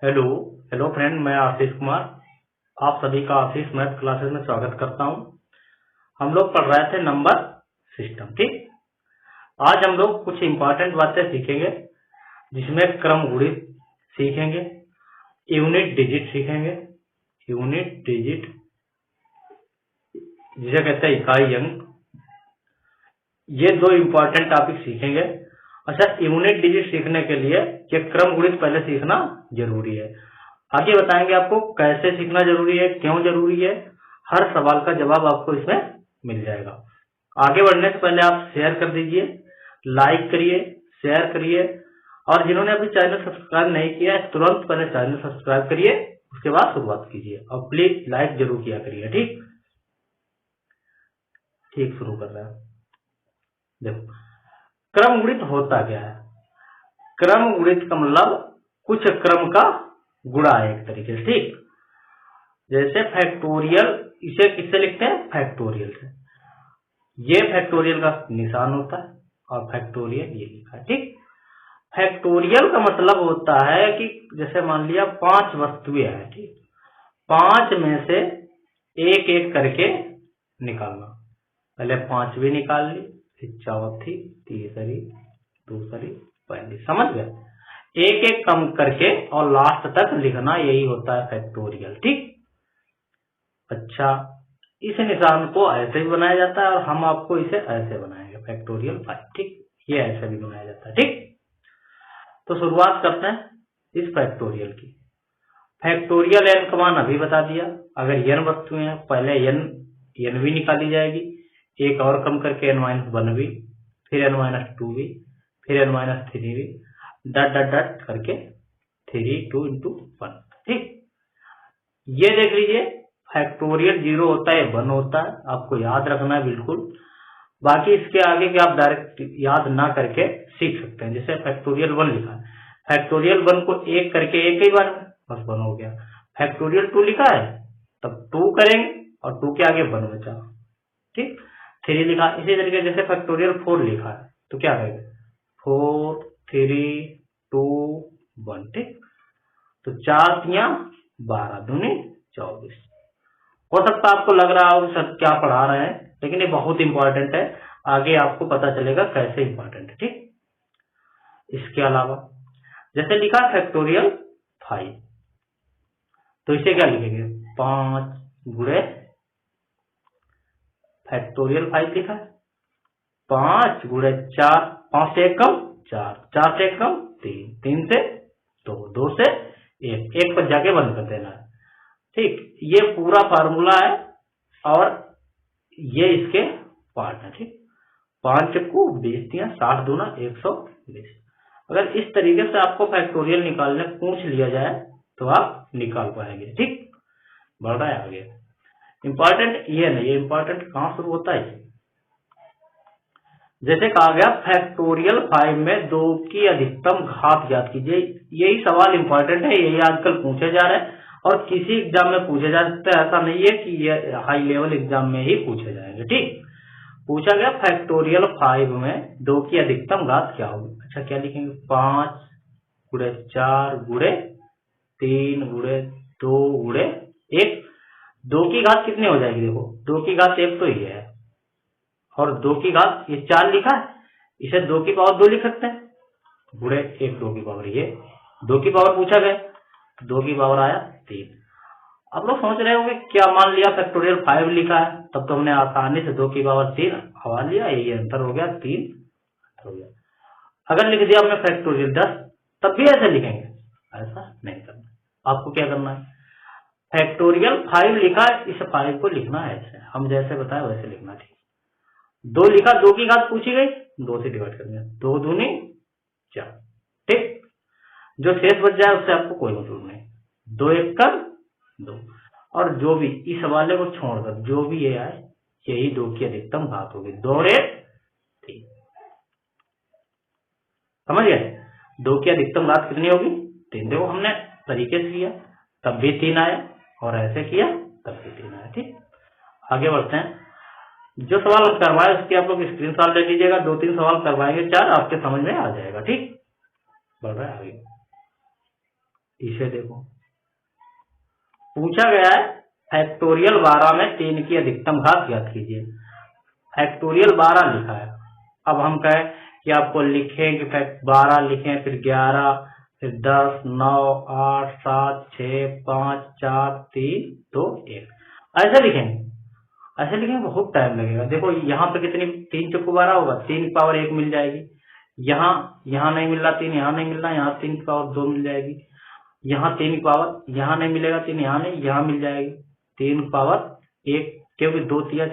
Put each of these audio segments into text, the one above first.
Hello hello friend, मैं आशीष कुमार। आप सभी का आशीष मैथ क्लासेस में स्वागत करता हूं। हम लोग पढ़ रहे थे नंबर सिस्टम। ठीक, आज हम लोग कुछ इंपॉर्टेंट बातें सीखेंगे, जिसमें क्रम गुणित सीखेंगे, यूनिट डिजिट सीखेंगे। यूनिट डिजिट जिसे कहते हैं इकाई अंक, ये दो इंपॉर्टेंट टॉपिक सीखेंगे। अच्छा, यूनिट डिजिट सीखने के लिए ये क्रम गुणित पहले सीखना जरूरी है। आगे बताएंगे आपको कैसे सीखना जरूरी है, क्यों जरूरी है। हर सवाल का जवाब आपको इसमें मिल जाएगा। आगे बढ़ने से पहले आप शेयर कर दीजिए, लाइक करिए, शेयर करिए, और जिन्होंने अभी चैनल सब्सक्राइब नहीं किया है तुरंत पहले चैनल सब्सक्राइब करिए, उसके बाद शुरुआत कीजिए, और प्लीज लाइक जरूर किया करिए। ठीक ठीक, शुरू कर रहे हैं। देखो, क्रम गुणित होता क्या है। क्रम गुणित का मतलब कुछ क्रम का गुणा है एक तरीके से। ठीक, जैसे फैक्टोरियल, इसे किससे लिखते हैं? फैक्टोरियल से। ये फैक्टोरियल का निशान होता है और फैक्टोरियल ये लिखा है। ठीक, फैक्टोरियल का मतलब होता है कि जैसे मान लिया 5 वस्तुएं हैं। ठीक, 5 में से एक एक करके निकालना। पहले 5वीं निकाल ली, फिर चौथी, तीसरी, दूसरी, पहली। समझ गए? एक एक कम करके और लास्ट तक लिखना, यही होता है फैक्टोरियल। ठीक, अच्छा, इस निशान को ऐसे भी बनाया जाता है और हम आपको इसे ऐसे बनाएंगे, फैक्टोरियल 5। ठीक, ये ऐसे भी बनाया जाता है। ठीक, तो शुरुआत करते हैं इस फैक्टोरियल की। फैक्टोरियल एन का मान अभी बता दिया। अगर एन वस्तुएं हैं, पहले एन भी निकाली जाएगी, एक और कम करके n-1 भी, फिर n-2 भी, फिर n-3 भी, डट डट डट करके 3 2 into 1। ठीक, ये देख लीजिए, फैक्टोरियल 0 होता है, 1 होता है, आपको याद रखना है बिल्कुल। बाकी इसके आगे के आप डायरेक्ट याद ना करके सीख सकते हैं। जैसे फैक्टोरियल 1 लिखा है, फैक्टोरियल 1 को एक करके एक ही बार में बस 1 हो गया। फैक्टोरियल 2 लिखा है, तब 2 करेंगे और 2 के आगे 1 बचा। ठीक, 3 लिखा, इसी तरीके जैसे फैक्टोरियल 4 लिखा है तो क्या करेंगे? 4 3 2 1। ठीक, तो 4 तिया 12 दूनी 24। हो सकता है आपको लग रहा हो सर क्या पढ़ा रहे हैं, लेकिन ये बहुत इंपॉर्टेंट है। आगे आपको पता चलेगा कैसे इंपॉर्टेंट है। ठीक, इसके अलावा जैसे लिखा फैक्टोरियल 5, तो इसे क्या लिखेंगे? 5 गुणे फैक्टोरियल 5 लिखा है, 5 गुणे 4, 5 से 1 कम 4, 4 से 1 कम 3, 3 से 2, 2 से 1, 1 पर जाके बंद कर देना है। ठीक, ये पूरा फार्मूला है और ये इसके पार्ट है। ठीक, 5 को 20 दिया, 60 दूना 120। अगर इस तरीके से आपको फैक्टोरियल निकालने पूछ लिया जाए तो आप निकाल पाएंगे। ठीक, बढ़ रहा है आगे। इंपॉर्टेंट ये नहीं, ये इंपॉर्टेंट कहां शुरू होता है? जैसे कहा गया फैक्टोरियल 5 में 2 की अधिकतम घात ज्ञात कीजिए। यही सवाल इंपॉर्टेंट है, यही आजकल पूछे जा रहे हैं और किसी एग्जाम में पूछे जा सकते हैं। ऐसा नहीं है कि ये हाई लेवल एग्जाम में ही पूछे जाएंगे। ठीक, पूछा गया फैक्टोरियल 5 में 2 की अधिकतम घात क्या होगी। अच्छा, क्या लिखेंगे? 5 गुणे 4 गुणे 3 गुणे 2 गुणे 1। 2 की घात कितनी हो जाएगी? देखो, 2 की घात 1 तो ये है, और 2 की घात ये 4 लिखा है, इसे 2 की पावर 2 लिख सकते हैं, गुणे 1 2 की पावर, ये 2 की पावर पूछा गया, 2 की पावर आया 3। अब लोग सोच रहे होंगे क्या मान लिया फैक्टोरियल 5 लिखा है, तब तो हमने आसानी से 2 की पावर 3 हवा लिया, यही आंसर हो गया, 3 हो गया। अगर लिख दिया हमने फैक्टोरियल 10, तब भी ऐसे लिखेंगे? ऐसा नहीं करना। आपको क्या करना है? फैक्टोरियल 5 लिखा है, इस 5 को लिखना है ऐसे, हम जैसे बताए वैसे लिखना। ठीक, 2 लिखा, 2 की घात पूछी गई, 2 से डिवाइड करना, 2 दूनी 4। ठीक, जो शेष बच जाए उससे आपको कोई मतलब नहीं, 2 1 का 2, और जो भी इस वाले को छोड़कर जो भी ये आए, यही 2 की अधिकतम घात होगी। 2 रे 3, समझ गए? 2 की अधिकतम घात कितनी होगी? 3। देखो, हमने तरीके से किया तब भी 3 आया, और ऐसे किया तब भी 3 आया। ठीक, आगे बढ़ते हैं। जो सवाल हम करवाए उसकी आप लोग स्क्रीनशॉट ले लीजिएगा। 2-3 सवाल करवाएंगे, 4 आपके समझ में आ जाएगा। ठीक, बढ़ रहा है आगे। इसे देखो, पूछा गया है फैक्टोरियल 12 में 3 की अधिकतम घात ज्ञात कीजिए। फैक्टोरियल 12 लिखा है। अब हम कहें कि आपको लिखें कि 12 लिखें, फिर 11, फिर 10, 9, 8, 7, 6, 5, 4, 3, 2, 1 ऐसे लिखेंगे। ऐसे लिखेंगे बहुत टाइम लगेगा। देखो यहाँ पे कितनी 3 चौको 12 होगा, 3 की पावर 1 मिल जाएगी। यहाँ नहीं मिल रहा 3, यहाँ नहीं मिल रहा, यहाँ 3 की पावर 2 मिल जाएगी। यहाँ 3 की पावर, यहाँ नहीं मिलेगा 3, यहाँ नहीं, यहाँ मिल जाएगी 3 की पावर 1, क्योंकि 2 तिया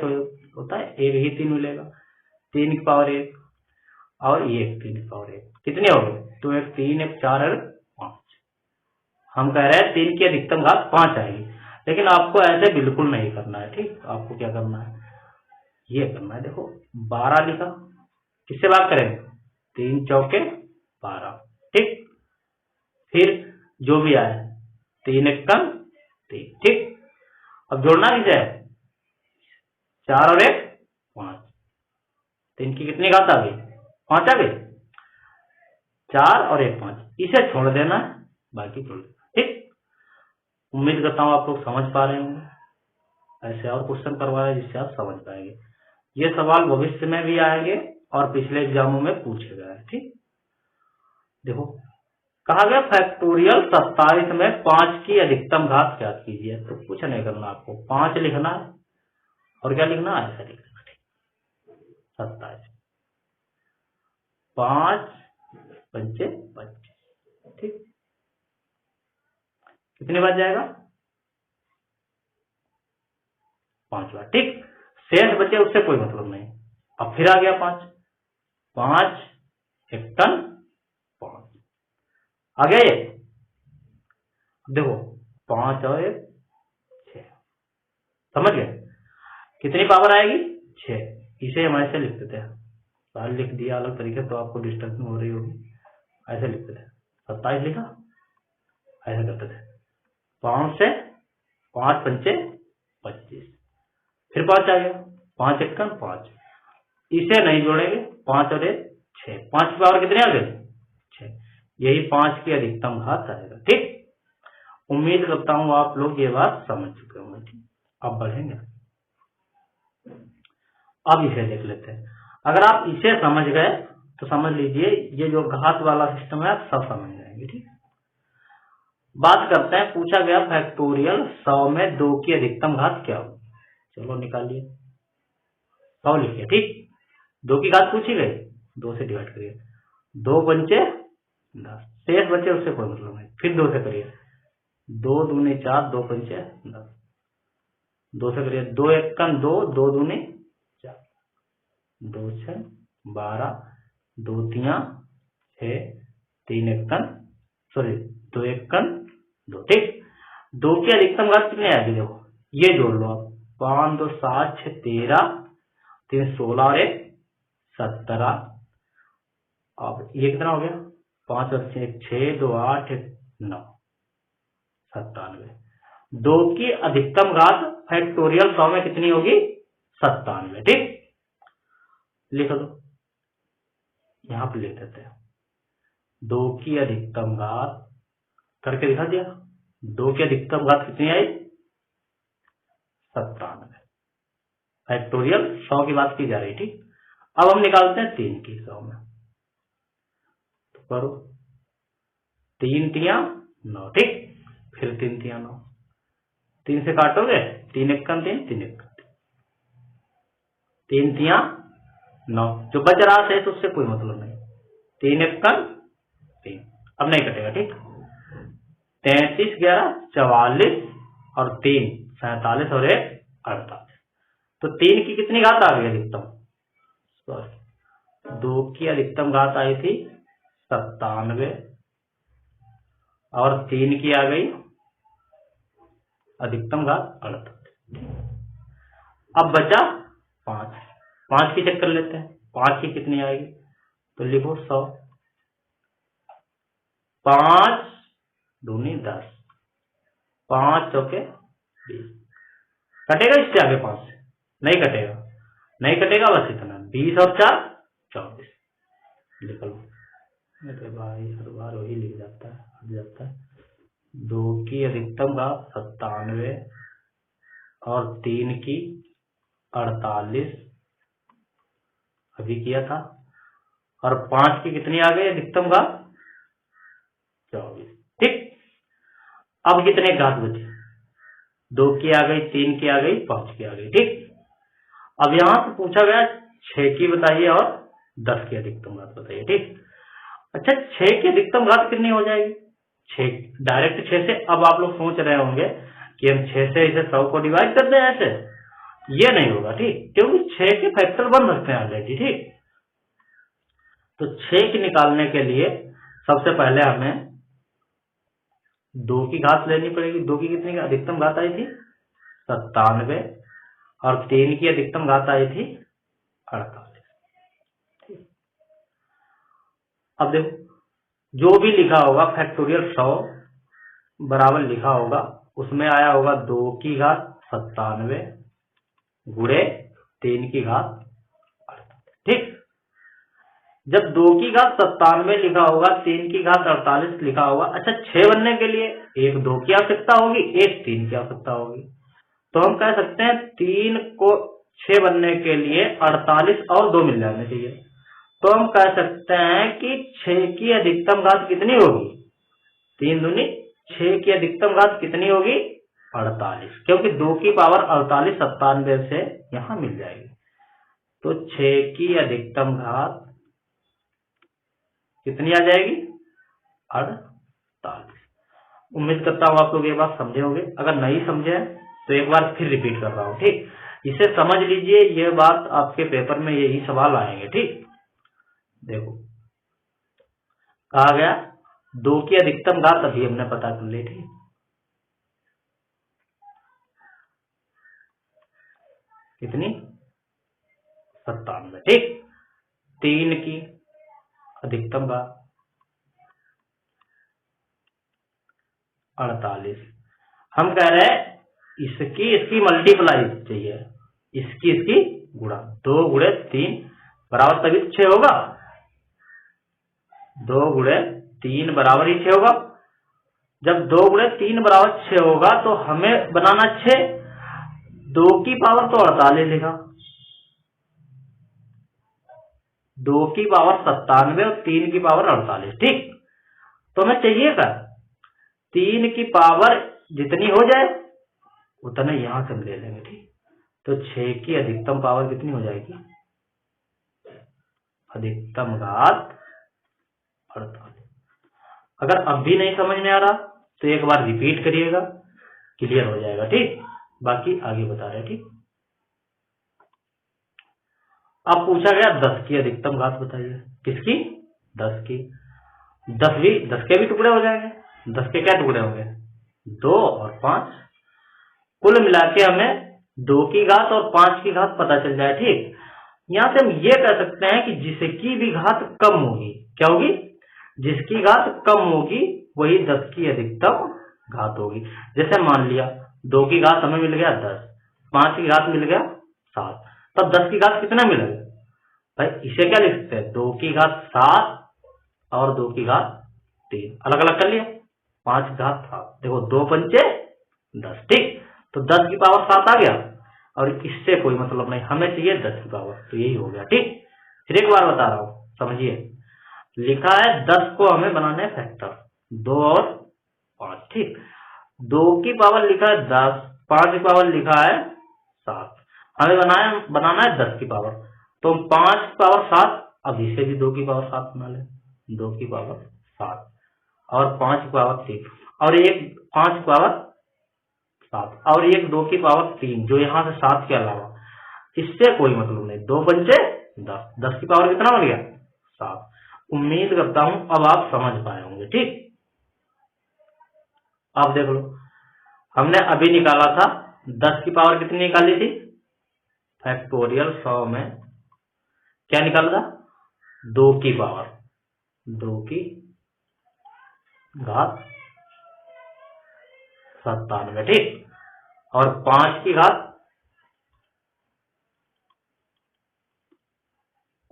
होता है, 1 ही 3 मिलेगा। 3 की पावर 1 और ये 3 की पावर 1 कितने हो गए? तो 1 3 1 4 और 5। हम कह रहे हैं 3 की अधिकतम घात 5 आएगी, लेकिन आपको ऐसे बिल्कुल नहीं करना है। ठीक, आपको क्या करना है, ये करना है। देखो 12 लिखा, किससे बात करेंगे? 3 चौके 12। ठीक, फिर जो भी आए 3 1 3। ठीक, अब जोड़ना किसे है? 4 और 1 5। 3 की कितनी घात आ गई? 5 आ गई। 4 और 1 5, इसे छोड़ देना है, बाकी छोड़ देना। ठीक, उम्मीद करता हूँ आप लोग समझ पा रहे होंगे। ऐसे और क्वेश्चन करवा रहे जिससे आप समझ पाएंगे। ये सवाल भविष्य में भी आएंगे और पिछले एग्जामों में पूछे गए हैं। ठीक, देखो कहा गया फैक्टोरियल 27 में 5 की अधिकतम घात ज्ञात कीजिए। तो कुछ नहीं करना, आपको 5 लिखना है और क्या लिखना है, ऐसा लिखना है। 27, 5 पंचे 25। ठीक, कितनी बार जाएगा? 5 बार। ठीक, शेष बचे उससे कोई मतलब नहीं। अब फिर आ गया 5, 5 1 टन 5 आ गया। ये देखो 5 और 1 6, समझ गए? कितनी पावर आएगी? 6। इसे हम ऐसे लिख देते हैं, साल लिख दिया अलग तरीके तो आपको डिस्टर्ब हो रही होगी। ऐसे लिखते थे, 27 लिखा, ऐसे करते थे 5 से 5 पंचे 25, फिर 5 आ गया, 5 1 5। इसे नहीं जोड़ेंगे, 5 और 1 6, 5 की पावर कितनी आ गई? 6। यही 5 की अधिकतम घात आएगा। ठीक, उम्मीद करता हूं आप लोग ये बात समझ चुके होंगे। ठीक, अब बढ़ेंगे, अब इसे देख लेते हैं। अगर आप इसे समझ गए तो समझ लीजिए ये जो घात वाला सिस्टम है आप सब समझ जाएंगे। ठीक, बात करते हैं, पूछा गया फैक्टोरियल 100 में 2 की अधिकतम घात क्या होगी? चलो निकालिए, 100 लिखिए। ठीक, 2 की घात पूछी गई, 2 से डिवाइड करिए, 2 पंचे 10, शेष बचे उससे कोई मतलब नहीं। फिर 2 से करिए, 2 दूनी 4, 2 पंचे 10, 2 से करिए, 2 1 2, 2 दूनी 4, 2 6 12, 2 3 6, 3 1 सॉरी 2 1 2। ठीक, 2 की अधिकतम घात कितनी आएगी? देखो ये जोड़ लो आप, 5 2 7 6 13, 3 16 और 1 17। अब ये कितना हो गया? 5 और 6 2 8 9 97। 2 की अधिकतम घात फैक्टोरियल 100 में कितनी होगी? 97। ठीक, लिख दो, यहां पे लिख देते हैं 2 की अधिकतम घात करके दिखा दिया। 2 की अधिकतम घात कितनी आई? 97। फैक्टोरियल 100 की बात की जा रही। ठीक, अब हम निकालते हैं 3 की 100 में, तो करो 3 तिया 9। ठीक, फिर 3 तिया 9, 3 से काटोगे 3 1 3, 3 1 3 तिया 9, जो बच रहा है तो उससे कोई मतलब नहीं। 3 1 3, अब नहीं कटेगा। ठीक, 33 11 44 और 3 47 और 1 48। तो 3 की कितनी घात आ गई अधिकतम? सॉरी, 2 की अधिकतम घात आई थी 97 और 3 की आ गई अधिकतम घात 48। अब बचा 5, 5 की चेक कर लेते हैं, 5 की कितनी आएगी? तो लिखो 100, 5 दूनी 10, 5 चौके 20। कटेगा इससे आगे 5 से? नहीं कटेगा, नहीं कटेगा, बस इतना, 20 और 4 24। लिख लो। अरे भाई हर बार वही लिख जाता है, हट जाता है। 2 की अधिकतम घात 97 और 3 की 48 अभी किया था, और 5 की कितनी आ गई अधिकतम घात 24। ठीक, अब कितने घात बचे? 2 की आ गई, 3 की आ गई, 5 की आ गई। ठीक, अब यहां से पूछा गया 6 की बताइए और 10 की अधिकतम घात बताइए। ठीक, अच्छा 6 की अधिकतम घात कितनी हो जाएगी? 6 डायरेक्ट 6 से। अब आप लोग सोच रहे होंगे कि हम 6 से इसे 100 को डिवाइड कर दें ऐसे, ये नहीं होगा। ठीक, क्योंकि 6 के फैक्टर बन सकते हैं ऑलरेडी। ठीक, तो 6 की निकालने के लिए सबसे पहले हमें 2 की घात लेनी पड़ेगी। 2 की कितनी अधिकतम घात आई थी? 97, और 3 की अधिकतम घात आई थी 48। अब देखो, जो भी लिखा होगा फैक्टोरियल 100 बराबर लिखा होगा, उसमें आया होगा 2 की घात 97 गुणे 3 की घात 48। ठीक, जब 2 की घात 97 लिखा होगा, 3 की घात 48 लिखा होगा, अच्छा 6 बनने के लिए एक 2 की आवश्यकता होगी, एक 3 की आवश्यकता होगी। तो हम कह सकते हैं 3 को 6 बनने के लिए 48 और 2 मिल जाने चाहिए। तो हम कह सकते हैं कि 6 की अधिकतम घात कितनी होगी? 3 दूनी 6 की अधिकतम घात कितनी होगी? 48, क्योंकि 2 की पावर 48 97 से यहां मिल जाएगी। तो 6 की अधिकतम घात कितनी आ जाएगी? 48। उम्मीद करता हूं आप लोग ये बात समझे होंगे। अगर नहीं समझे तो एक बार फिर रिपीट कर रहा हूं। ठीक, इसे समझ लीजिए, ये बात आपके पेपर में यही सवाल आएंगे। ठीक, देखो कहा गया 2 की अधिकतम घात अभी हमने पता कर ली थी, कितनी? 97। ठीक, 3 की अधिकतम घात 48। हम कह रहे हैं इसकी मल्टीप्लाई चाहिए, इसकी गुणा। 2 गुणे 3 बराबर तभी 6 होगा। 2 गुणे 3 बराबर ही 6 होगा। जब 2 गुणे 3 बराबर 6 होगा तो हमें बनाना 6। 2 की पावर तो 48 लिखा, 2 की पावर 97 और 3 की पावर 48। ठीक, तो हमें चाहिए क्या? 3 की पावर जितनी हो जाए उतना यहां से हम ले लेंगे। ठीक, तो 6 की अधिकतम पावर कितनी हो जाएगी? अधिकतम घात 48। अगर अब भी नहीं समझ में आ रहा तो एक बार रिपीट करिएगा, क्लियर हो जाएगा। ठीक, बाकी आगे बता रहे। ठीक, अब पूछा गया 10 की अधिकतम घात बताइए। किसकी? 10 की। 10 के भी टुकड़े हो जाएंगे। 10 के क्या टुकड़े होंगे? 2 और 5। कुल मिला के हमें 2 की घात और 5 की घात पता चल जाए। ठीक, यहां से हम ये कह सकते हैं कि जिसकी भी घात कम होगी, क्या होगी? जिसकी घात कम होगी वही 10 की अधिकतम घात होगी। जैसे मान लिया 2 की घात हमें मिल गया 10, 5 की घात मिल गया 7, तब 10 की घात कितना मिलेगा? भाई इसे क्या लिख सकते हैं? 2 की घात 7 और 2 की घात 3 अलग अलग कर लिया, 5 की घात 7। देखो 2 पंचे 10। ठीक, तो 10 की पावर 7 आ गया, और इससे कोई मतलब नहीं, हमें चाहिए 10 की पावर। तो यही हो गया। ठीक, फिर एक बार बता रहा हूं, समझिए। लिखा है 10 को हमें बनाना है फैक्टर, 2 और 5। ठीक, 2 की पावर लिखा है 10, 5 की पावर लिखा है 7, हमें बनाना है 10 की पावर। तो 5 की पावर 7, अब इसे भी 2 की पावर 7 बना ले। 2 की पावर 7 और 5 की पावर 3 और एक 5 की पावर 7 और एक 2 की पावर 3, जो यहां से 7 के अलावा, इससे कोई मतलब नहीं। 2 पंचे 10, 10 की पावर कितना बन गया? 7। उम्मीद करता हूं अब आप समझ पाए होंगे। ठीक, आप देख लो, हमने अभी निकाला था 10 की पावर कितनी निकाली थी? फैक्टोरियल 100 में क्या निकाला था? 2 की पावर 2 की घात 97। ठीक, और 5 की घात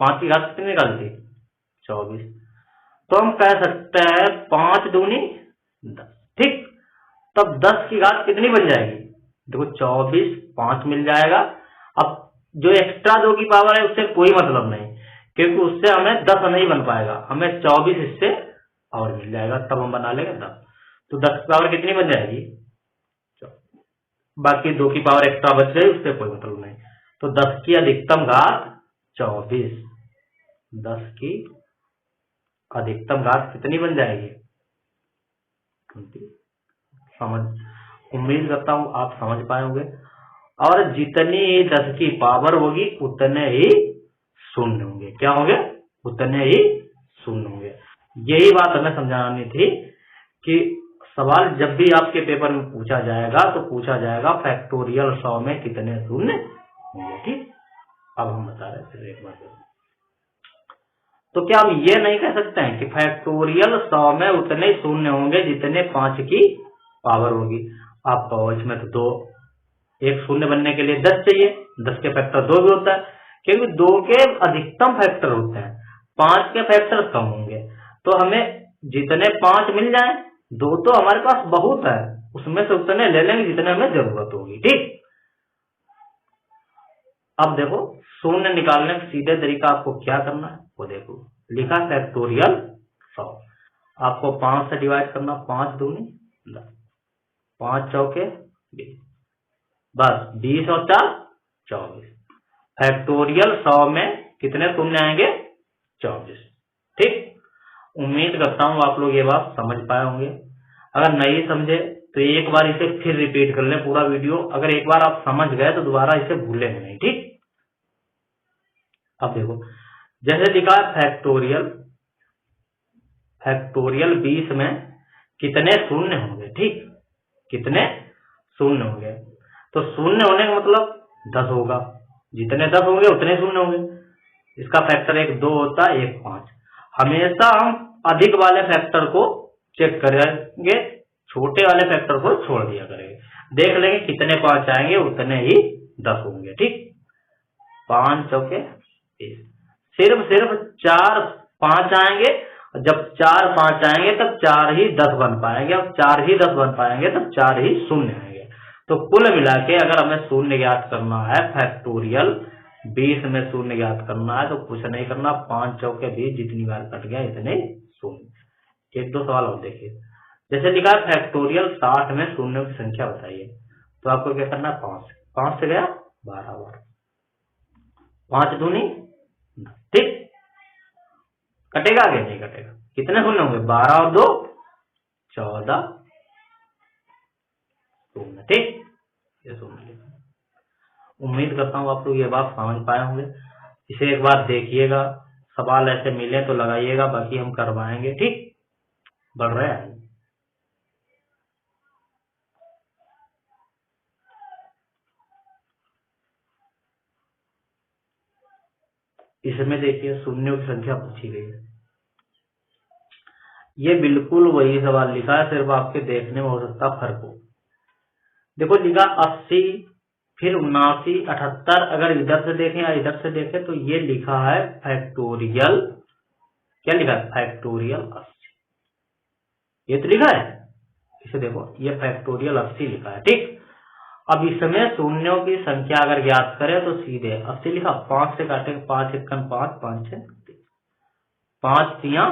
5 की घात कितनी निकाली थी? 24। तो हम कह सकते हैं 5 दूनी 10। ठीक, तब 10 की घात कितनी बन जाएगी? देखो 24 5 मिल जाएगा। अब जो एक्स्ट्रा 2 की पावर है उससे कोई मतलब नहीं, क्योंकि उससे हमें 10 नहीं बन पाएगा, हमें 24 इससे और मिल जाएगा, तब हम बना लेंगे 10। तो 10 की पावर कितनी बन जाएगी? बाकी 2 की पावर एक्स्ट्रा बच गई, उससे कोई मतलब नहीं। तो 10 की अधिकतम घात 24, 10 की अधिकतम घात कितनी बन जाएगी? 20। समझ, उम्मीद करता हूं आप समझ पाए होंगे। और जितनी 10 की पावर होगी उतने ही शून्य होंगे। क्या होंगे? उतने ही शून्य होंगे। यही बात हमें समझानी थी कि सवाल जब भी आपके पेपर में पूछा जाएगा तो पूछा जाएगा फैक्टोरियल 100 में कितने शून्य होंगे। ठीक, अब हम बता रहे फिर एक बार। तो क्या हम ये नहीं कह सकते हैं कि फैक्टोरियल 100 में उतने शून्य होंगे जितने 5 की पावर होगी? आपका इसमें तो 2, एक शून्य बनने के लिए 10 चाहिए, 10 के फैक्टर 2 भी होता है, क्योंकि 2 के अधिकतम फैक्टर होते हैं, 5 के फैक्टर कम होंगे। तो हमें जितने 5 मिल जाए, 2 तो हमारे पास बहुत है, उसमें से उतने ले लेंगे जितने हमें जरूरत होगी। ठीक, अब देखो शून्य निकालने का सीधे तरीका आपको क्या करना है वो देखो। लिखा फैक्टोरियल 100, आपको 5 से डिवाइड करना, 5 दूनी 10, 5 चौके 20, बस 20 और 4 24। फैक्टोरियल 100 में कितने शून्य आएंगे? 24। ठीक, उम्मीद करता हूं आप लोग ये बात समझ पाए होंगे। अगर नहीं समझे तो एक बार इसे फिर रिपीट कर लें पूरा वीडियो। अगर एक बार आप समझ गए तो दोबारा इसे भूलेंगे नहीं। ठीक, अब देखो जैसे लिखा है फैक्टोरियल, फैक्टोरियल 20 में कितने शून्य होंगे? ठीक, कितने शून्य होंगे? तो शून्य होने का मतलब 10 होगा, जितने 10 होंगे उतने शून्य होंगे। इसका फैक्टर एक 2 होता है, एक 5। हमेशा हम अधिक वाले फैक्टर को चेक करेंगे, छोटे वाले फैक्टर को छोड़ दिया करेंगे। देख लेंगे कितने 5 आएंगे उतने ही 10 होंगे। ठीक, 5 चौके 20, सिर्फ 4 5 आएंगे। जब 4 5 आएंगे तब 4 ही 10 बन पाएंगे, और 4 ही 10 बन पाएंगे तब 4 ही शून्य आएंगे। तो कुल मिला के अगर हमें शून्य ज्ञात करना है, फैक्टोरियल 20 में शून्य ज्ञात करना है, तो कुछ नहीं करना, 5 चौके 20, जितनी बार कट गया इतने शून्य। एक दो सवाल और देखिए, जैसे लिखा है फैक्टोरियल 60 में शून्यों की संख्या बताइए। तो आपको क्या करना है? 5 से गया 12 बार, 5 दूनी। ठीक, कटेगा आगे? नहीं कटेगा। कितने शून्य होंगे? 12 और 2 14 शून्य। ठीक, ये शून्य लिखा। उम्मीद करता हूँ आप लोग ये बात समझ पाए होंगे। इसे एक बार देखिएगा, सवाल ऐसे मिले तो लगाइएगा, बाकी हम करवाएंगे। ठीक, बढ़ रहे हैं। इसमें देखिए शून्यों की संख्या पूछी गई है, ये बिल्कुल वही सवाल लिखा है, सिर्फ आपके देखने में हो सकता फर्क हो। देखो लिखा 80, फिर 79 78, अगर इधर से देखें या इधर से देखें तो ये लिखा है फैक्टोरियल, क्या लिखा है? फैक्टोरियल 80, ये तो लिखा है। इसे देखो, ये फैक्टोरियल 80 लिखा है। ठीक, अब इसमें शून्यों की संख्या अगर ज्ञात करें तो सीधे 80 लिखा, 5 से काटेंगे, 5 1 5, 5 6 5 3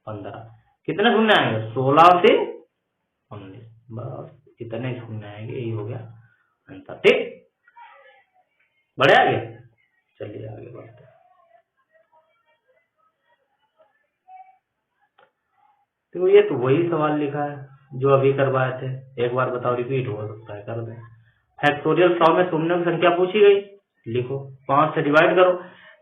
15, कितने शून्य आएंगे? 16 और 3 19, बस इतने शून्य आएंगे, यही हो गया आंसर। ठीक, बढ़े आगे, चलिए आगे बढ़ते हैं। तो ये तो वही सवाल लिखा है जो अभी करवाए थे, एक बार बताओ, रिपीट हो सकता है, कर दें। फैक्टोरियल 100 में शून्यों की संख्या पूछी गई, लिखो 5 से डिवाइड करो,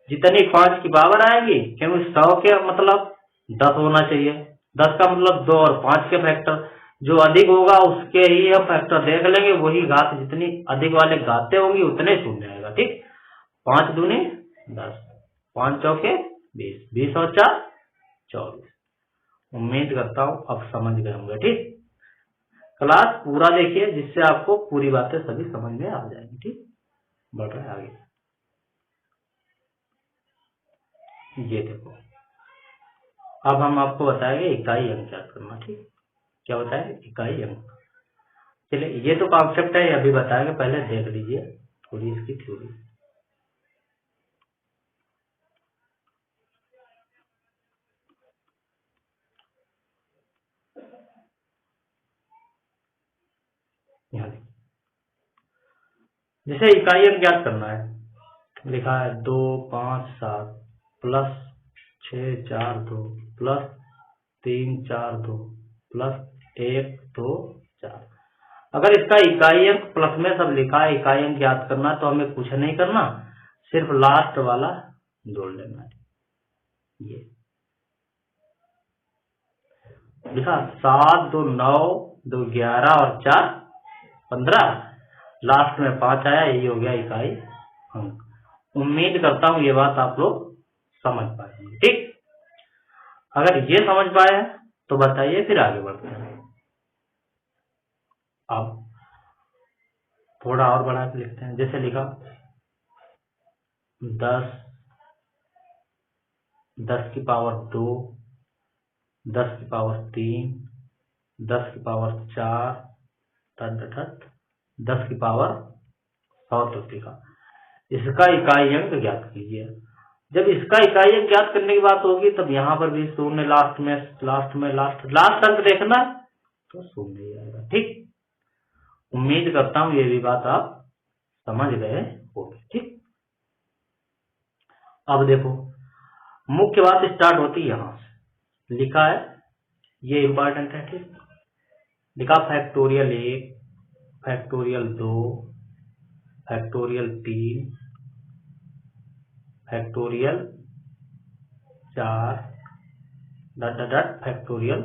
जितनी 5 की पावर आएगी, क्योंकि 100 के मतलब 10 होना चाहिए, 10 का मतलब 2 और 5 के फैक्टर, जो अधिक होगा उसके ही हम फैक्टर देख लेंगे, वही घात, जितनी अधिक वाले घातें होंगी उतने शून्य आएगा। ठीक, 5 दूनी 10, 5 चौके 20, 20 और 4 24। उम्मीद करता हूं अब समझ गए होंगे। ठीक, क्लास पूरा देखिए जिससे आपको पूरी बातें सभी समझ में आ जाएंगी। ठीक, बढ़ रहा है आगे। ये देखो, अब हम आपको बताएंगे इकाई अंक याद करना। ठीक, क्या बताएंगे? इकाई अंक। चलिए ये तो कॉन्सेप्ट है, ये अभी बताएंगे, पहले देख लीजिए थोड़ी इसकी थ्योरी। यहाँ देखिए, जैसे इकाई अंक ज्ञात करना है, लिखा है 2 5 7 प्लस 6 4 2 प्लस 3 4 2 प्लस 1 2 4। अगर इसका इकाई अंक प्लस में सब लिखा है, इकाई अंक ज्ञात करना, तो हमें कुछ नहीं करना, सिर्फ लास्ट वाला जोड़ लेना है। ये लिखा 7 2 9 2 11 और 4 15, लास्ट में 5 आया, यही हो गया इकाई अंक। उम्मीद करता हूं ये बात आप लोग समझ पाएंगे। ठीक, अगर ये समझ पाए तो बताइए, फिर आगे बढ़ते हैं। अब थोड़ा और बढ़ा के लिखते हैं, जैसे लिखा 10 10 की पावर 2 10 की पावर 3 10 की पावर 4 10 की पावर 100 तक लिखा। इसका इकाई अंक ज्ञात कीजिए। जब इसका इकाई अंक ज्ञात करने की बात होगी, तब यहाँ पर भी शून्य लास्ट अंक देखना, तो शून्य ही आएगा। ठीक, उम्मीद करता हूं ये भी बात आप समझ गए होंगे। ठीक, अब देखो मुख्य बात स्टार्ट होती है यहां से, लिखा है, ये इंपॉर्टेंट है। ठीक, लिखा factorial 1 factorial 2 factorial 3 factorial 4 factorial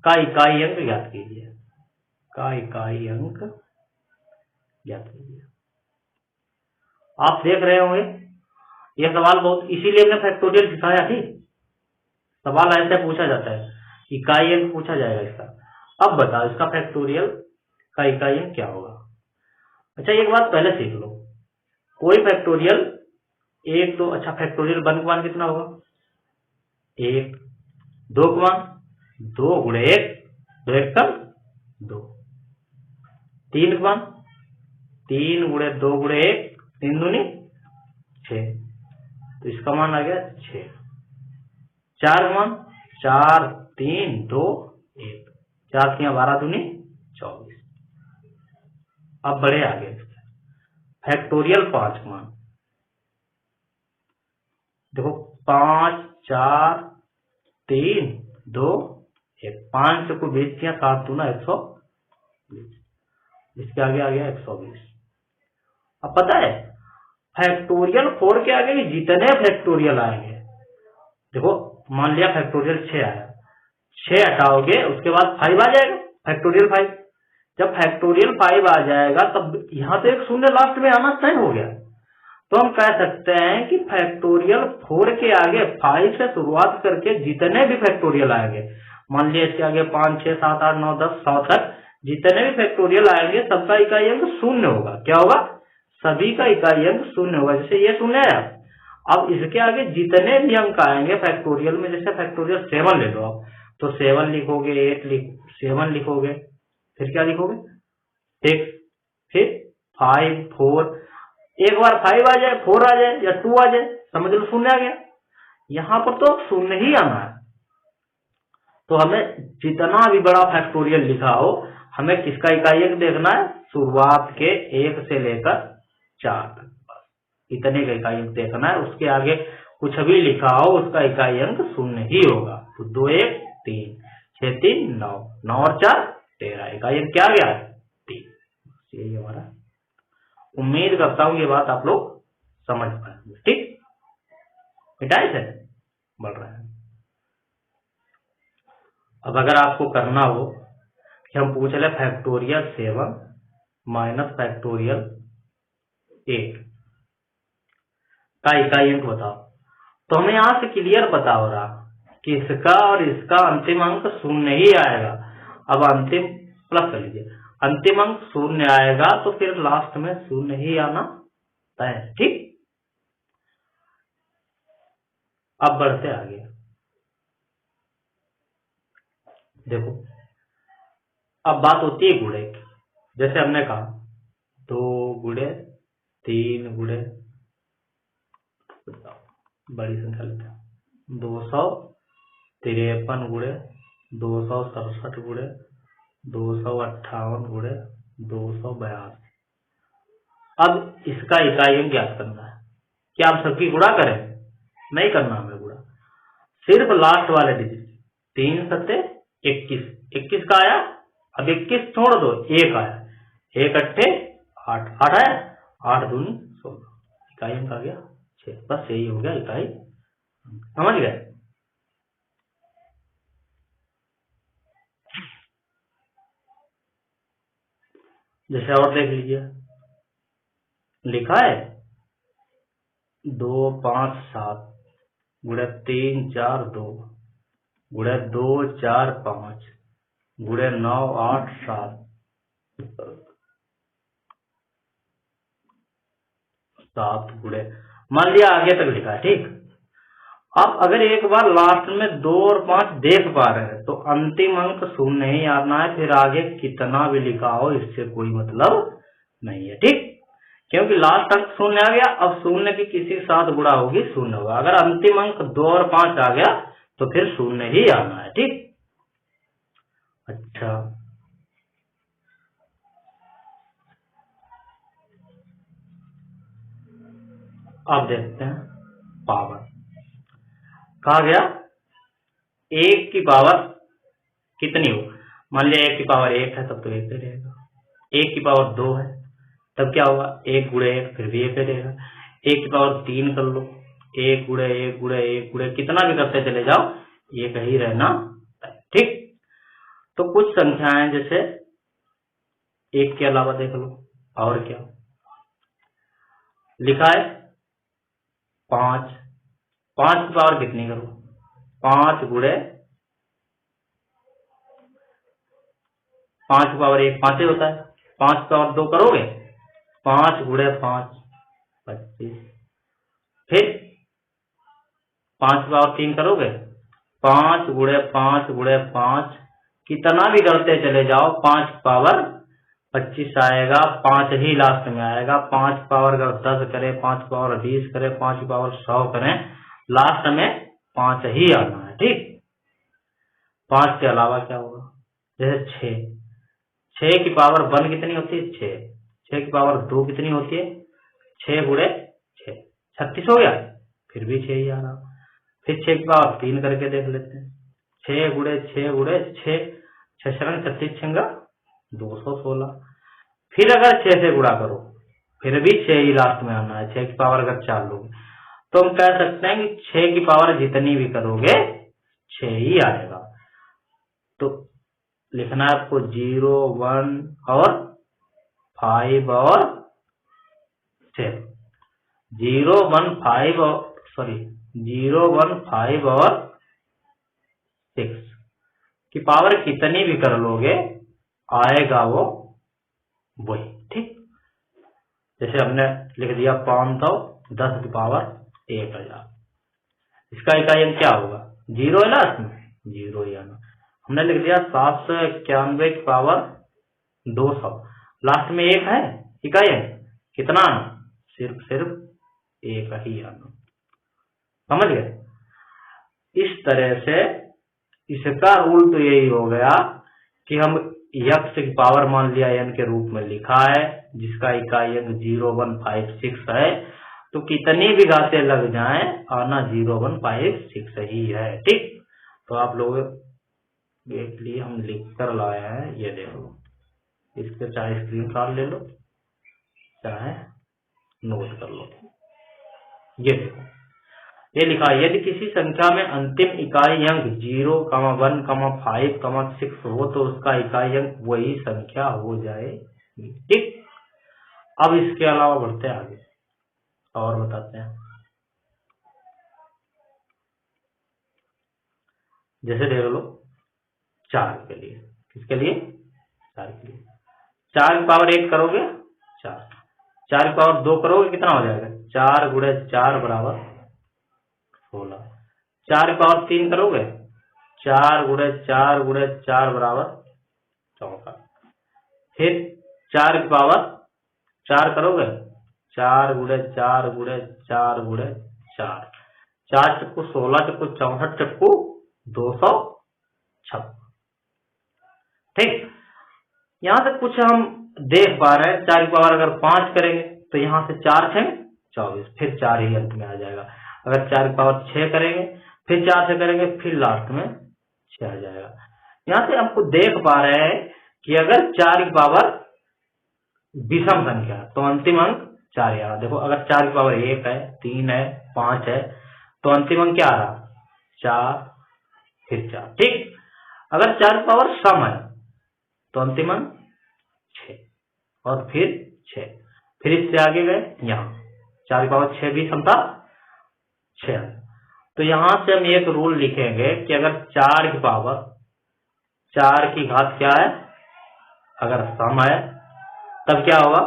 का इकाई अंक ज्ञात कीजिए। का इकाई अंक ज्ञात कीजिए। आप देख रहे होंगे यह सवाल बहुत, इसीलिए हमने फैक्टोरियल सिखाया। ठीक, सवाल ऐसे पूछा जाता है, इकाई अंक पूछा जाएगा इसका। अब बताओ इसका फैक्टोरियल का इकाई अंक क्या होगा। अच्छा, एक बात पहले सीख लो, कोई फैक्टोरियल 1 2, अच्छा फैक्टोरियल 1 का मान कितना होगा 1, 2 का मान 2 गुणे 1 2 1 का 2, 3 का मान 3 गुणे 2 गुणे 1 3 दूनी 6, तो इसका मान आ गया 6। 4 का मान 4 3 2 1, 4 की 12 दूनी 24। अब बढ़े आगे, फैक्टोरियल 5 का मान देखो, 5 4 3 2 1, 5 से को 20 किया, 7 दूना 120, इसके आगे आ गया 120। अब पता है फैक्टोरियल 4 के आगे जितने फैक्टोरियल आएंगे, देखो मान लिया फैक्टोरियल 6 आया, 6 हटाओगे उसके बाद 5 आ जाएगा, फैक्टोरियल 5। जब फैक्टोरियल 5 आ जाएगा तब यहां तो एक शून्य लास्ट में आना तय हो गया, तो हम कह सकते हैं कि फैक्टोरियल 4 के आगे 5 से शुरुआत करके जितने भी फैक्टोरियल आएंगे, मान लिया इसके आगे 5 6 7 8 9 10 100 तक जितने भी फैक्टोरियल आएंगे सबका इकाई अंक शून्य होगा। क्या होगा, सभी का इकाई अंक शून्य होगा। जैसे ये शून्य है, अब इसके आगे जितने भी अंक आएंगे फैक्टोरियल में, जैसे फैक्टोरियल 7 ले लो आप, तो 7 लिखोगे, 7 लिखोगे, फिर क्या लिखोगे 6, फिर 5 4, एक बार 5 आ जाए 4 आ जाए या 2 आ जाए, समझ लो शून्य आ गया। यहां पर तो शून्य ही आना है, तो हमें जितना भी बड़ा फैक्टोरियल लिखा हो, हमें किसका इकाई अंक देखना है, शुरुआत के 1 से लेकर 4 तक, बस इतने का इकाई अंक देखना है। उसके आगे कुछ भी लिखा हो उसका इकाई अंक शून्य ही होगा। तो 2 1 3 6 3 9 9 और 4 13, इकाई अंक क्या आ गया 3। यही हमारा, उम्मीद करता हूं ये बात आप लोग समझ पाएंगे। ठीक, मिटाई से बढ़ रहा है। अब अगर आपको करना हो कि हम पूछ ले फैक्टोरियल 7 माइनस फैक्टोरियल 8 का इकाई अंक बताओ, तो हमें यहां से क्लियर पता हो रहा कि इसका और इसका अंतिम अंक शून्य ही आएगा। अब अंतिम प्लस कर लीजिए, अंतिम अंक शून्य आएगा तो फिर लास्ट में शून्य ही आना तय। ठीक, अब बढ़ते आगे, देखो अब बात होती है गुणे की। जैसे हमने कहा 2 गुणे 3 गुणे, बड़ी संख्या लेते हैं, 253 गुणे 267 गुणे 258 गुणे 282। अब इसका इकाई अंक ज्ञात करना है। क्या आप सबकी गुणा करें? नहीं करना हमें गुणा, सिर्फ लास्ट वाले डिजिट। 3 सत्ते 21, 21 का आया। अब 21 छोड़ दो, 1 आया, 1 अट्ठे 8, 8 आया, 8 दूनी 16, इकाई अंक आ गया 6। बस यही हो गया इकाई, समझ गए? जैसे और देख लीजिए, लिखा है 2 5 7 गुणे 3 4 2 गुणे 2 4 5 गुणे 9 8 7 7 गुणे, मान लिया आगे तक लिखा है, ठीक। अब अगर एक बार लास्ट में 2 और 5 देख पा रहे हैं तो अंतिम अंक 0 ही आना है, फिर आगे कितना भी लिखा हो इससे कोई मतलब नहीं है, ठीक। क्योंकि लास्ट अंक 0 आ गया, अब 0 की किसी के साथ गुणा होगी 0 होगा। अगर अंतिम अंक 2 और 5 आ गया तो फिर 0 ही आना है, ठीक। अच्छा, अब देखते हैं पावर। कहा गया 1 की पावर कितनी हो, मान लिया 1 की पावर 1 है तब तो 1 ही रहेगा। 1 की पावर 2 है तब क्या होगा, 1 गुणे 1 फिर भी 1 ही रहेगा। 1 की पावर 3 कर लो, 1 गुणे 1 गुणे 1 गुणे कितना भी करते चले जाओ 1 ही रहना, ठीक। तो कुछ संख्याएं जैसे 1 के अलावा देख लो, और क्या लिखा है 5। 5 की पावर कितनी करो, 5 गुणे 5 की पावर 1 5 ही होता है। 5 की पावर 2 करोगे, 5 गुणे 5 25। फिर 5 की पावर 3 करोगे, 5 गुणे 5 गुणे 5, कितना भी करते चले जाओ 5 की पावर 25 आएगा, 5 ही लास्ट में आएगा। 5 की पावर अगर 10 करें, 5 की पावर 20 करें, 5 की पावर 100 करें, लास्ट में 5 ही आना है, ठीक। 5 के अलावा क्या होगा, जैसे 6 की पावर 1 कितनी होती है 6, 6 की पावर 2 कितनी होती है 6 गुणे 6 36 हो गया, फिर भी 6 ही आ रहा। फिर 6 की पावर 3 करके देख लेते हैं, 6 गुणे 6 गुणे 6, 6 7 36 छंगा 216। फिर अगर 6 से गुणा करो फिर भी 6 ही लास्ट में आना है। 6 की पावर अगर 4 लोगे तो हम कह सकते हैं कि 6 की पावर जितनी भी करोगे 6 ही आएगा। तो लिखना है आपको 0 1 और 5 और 7, 0 1 5 और 0 1 5 और 6 की पावर कितनी भी कर लोगे आएगा वो वही, ठीक। जैसे हमने लिख दिया 510 की पावर 1000, इसका इकाई अंक क्या होगा, 0 है लास्ट में, 0 ही आना। हमने लिख दिया 791 की पावर 200, लास्ट में 1 है, इकाई अंक कितना आना, सिर्फ 1 ही आना, समझ गए। इस तरह से इसका रूल तो यही हो गया कि हम यक्ष की पावर मान लिया n के रूप में लिखा है, जिसका इकाई अंक 0156 है, तो कितनी भी घातें लग जाएं आना 0156 ही है, ठीक। तो आप लोग देख लिए हम लिख कर लाए हैं, ये देखो, इसके चाहे स्क्रीनशॉट ले लो चाहे नोट कर लो। ये देखो, ये लिखा है यदि किसी संख्या में अंतिम इकाई अंक 0, 1, 5, 6 हो तो उसका इकाई अंक वही संख्या हो जाएगी, ठीक। अब इसके अलावा बढ़ते हैं आगे और बताते हैं। जैसे देख लो 4 के लिए, किसके लिए 4 के लिए, 4 की पावर 1 करोगे 4, 4 की पावर 2 करोगे कितना हो जाएगा, 4 गुणे 4 बराबर 16। 4 की पावर 3 करोगे, 4 गुणे 4 गुणे 4 बराबर 64। फिर 4 की पावर 4 करोगे, 4 गुणे 4 गुणे 4 गुणे 4, 4 चक्कू 16 चक्कू 64 चक्कू 256। ठीक, यहां से कुछ हम देख पा रहे हैं। 4 की पावर अगर 5 करेंगे तो यहां से 4 6 24, फिर 4 ही अंत में आ जाएगा। अगर 4 की पावर 6 करेंगे, फिर 4 से करेंगे, फिर लास्ट में 6 आ जाएगा। यहां से हमको देख पा रहे हैं कि अगर 4 की पावर विषम संख्या है तो अंतिम अंक 4 आ रहा। देखो, अगर 4 की पावर 1 है, 3 है, 5 है, तो अंतिम अंक क्या आ रहा? 4 फिर 4। ठीक, अगर 4 की पावर सम है तो अंतिम अंक 6 और फिर 6, फिर इससे आगे गए, यहाँ 4 की पावर 6 भी सम था, 6। तो यहां से हम एक रूल लिखेंगे कि अगर 4 की पावर 4 की घात क्या है, अगर सम है तब क्या होगा?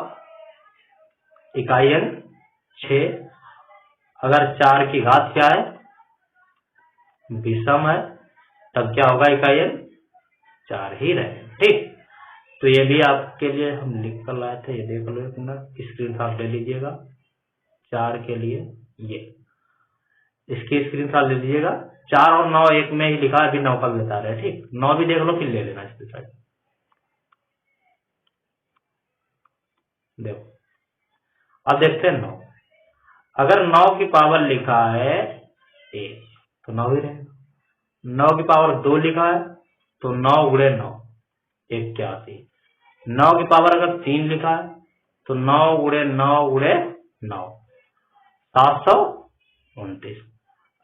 इकाई अंक 6। अगर 4 की घात क्या है, विषम है, तब क्या होगा? इकाई अंक 4 ही रहेगा। ठीक, तो ये भी आपके लिए हम लिख कर लाए थे, ये देख लो एक मिनट, स्क्रीनशॉट ले लीजिएगा। 4 के लिए ये इसकी स्क्रीनशॉट ले लीजिएगा। 4 और 9 एक में ही लिखा है, अभी 9 का भी बता रहे हैं। ठीक, 9 भी देख लो, फिर ले लेना स्क्रीनशॉट। देखो, अब देखते हैं 9। अगर 9 की पावर लिखा है 1 तो 9 ही रहेगा। 9 की पावर 2 लिखा है तो 9 गुणे 9 81। 9 की पावर अगर 3 लिखा है तो 9 गुणे 9 गुणे 9 729।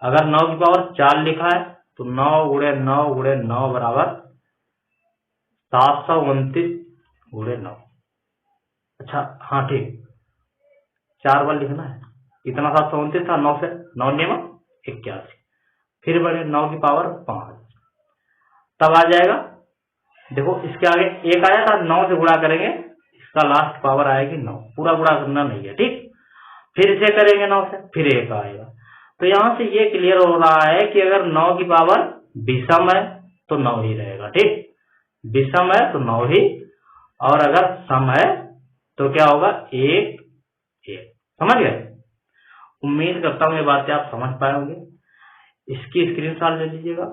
अगर 9 की पावर 4 लिखा है तो 9 गुणे 9 गुणे 9 बराबर 729 गुणे 9। अच्छा, हाँ ठीक, 4 बार लिखना है। इतना 729 था, 9 से 9 नियम 81, फिर बढ़े 9 की पावर 5, तब आ जाएगा। देखो, इसके आगे 1 आया था, 9 से गुणा करेंगे, इसका लास्ट पावर आएगी 9, पूरा गुणा करना नहीं है। ठीक, फिर से करेंगे 9 से, फिर 1 आएगा। तो यहां से ये क्लियर हो रहा है कि अगर 9 की पावर विषम है तो 9 ही रहेगा। ठीक, विषम है तो 9 ही, और अगर सम है तो क्या होगा? 1 1। समझ गए? उम्मीद करता हूं ये बातें आप समझ पाए होंगे। इसकी स्क्रीनशॉट ले लीजिएगा,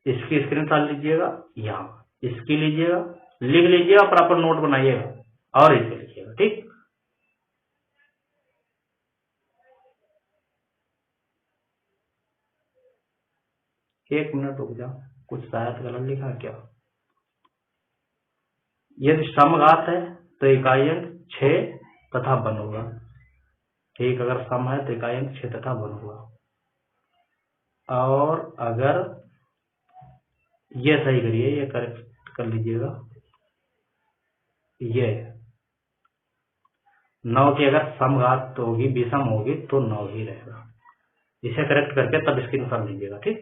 इसकी स्क्रीनशॉट लीजिएगा, यहाँ इसकी लीजिएगा, लिख लीजिएगा, प्रॉपर नोट बनाइएगा और इसे लिखिएगा। ठीक, एक मिनट रुक जाओ, कुछ शायद गलत लिखा क्या? यदि समघात है तो इकाई अंक 6 तथा बन होगा। ठीक, अगर सम है तो इकाई अंक 6 तथा बन होगा। और अगर ये सही करिए, ये करेक्ट कर लीजिएगा, ये 9 की अगर समघात तो होगी, विषम होगी तो 9 ही रहेगा। इसे करेक्ट करके तब स्क्रीनशॉट लीजिएगा। ठीक,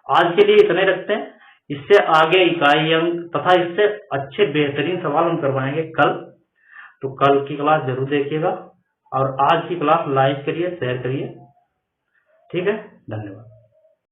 आज के लिए इतने रखते हैं। इससे आगे इकाई अंक तथा इससे अच्छे बेहतरीन सवाल हम करवाएंगे कल। तो कल की क्लास जरूर देखिएगा और आज की क्लास लाइक करिए, शेयर करिए। ठीक है, धन्यवाद।